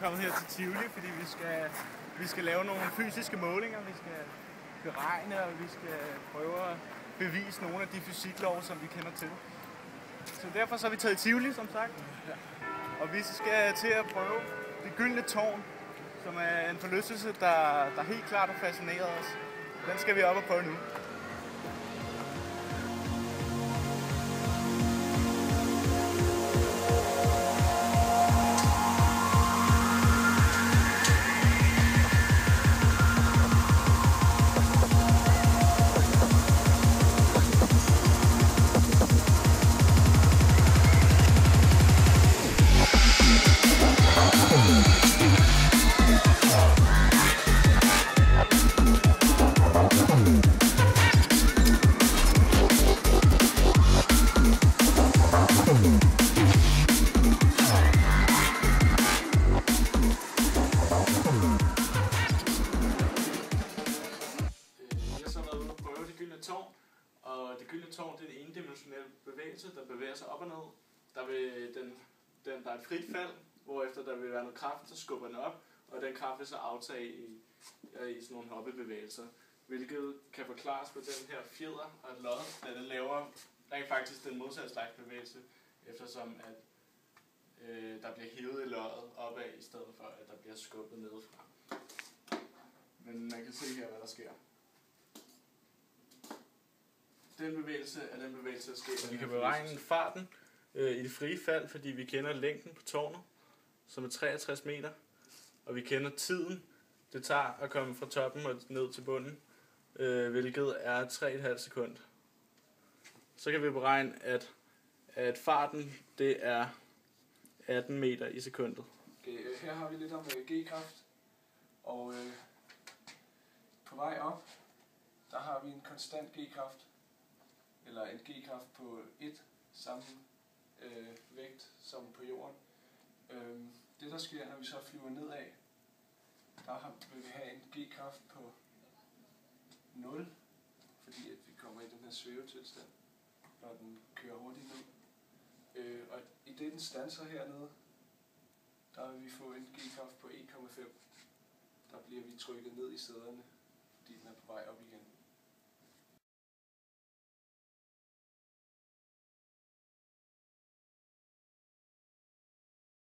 kommet her til Tivoli, fordi vi skal lave nogle fysiske målinger. Vi skal beregne, og vi skal prøve at bevise nogle af de fysiklove, som vi kender til. Så derfor så er vi taget i Tivoli, som sagt. Og vi skal til at prøve det gyldne tårn, som er en forlystelse, der helt klart har fascineret os. Den skal vi op og prøve nu. Og det gyldne tårn, det er en endimensionel bevægelse, der bevæger sig op og ned. Der er et frit fald, hvorefter der vil være noget kraft, der skubber den op, og den kraft vil så aftage i sådan nogle hoppebevægelser. Hvilket kan forklares på den her fjeder og et lod, da den laver rent faktisk den modsatte slags bevægelse, eftersom at der bliver hivet i loddet opad, i stedet for at der bliver skubbet nedefra. Men man kan se her, hvad der sker. Den bevægelse er den bevægelse, der sker. Vi kan beregne farten i det frie fald, fordi vi kender længden på tårnet, som er 63 meter. Og vi kender tiden, det tager at komme fra toppen og ned til bunden, hvilket er 3,5 sekunder. Så kan vi beregne, at farten det er 18 meter i sekundet. Okay, her har vi lidt om G-kraft, og på vej op, der har vi en konstant G-kraft, eller en G-kraft på 1, samme vægt som på jorden. Det der sker, når vi så flyver nedad, der vil vi have en G-kraft på 0, fordi at vi kommer i den her svævetilstand, når den kører hurtigt ned. Og i det den standser hernede, der vil vi få en G-kraft på 1,5. Der bliver vi trykket ned i sæderne, fordi den er på vej op igen.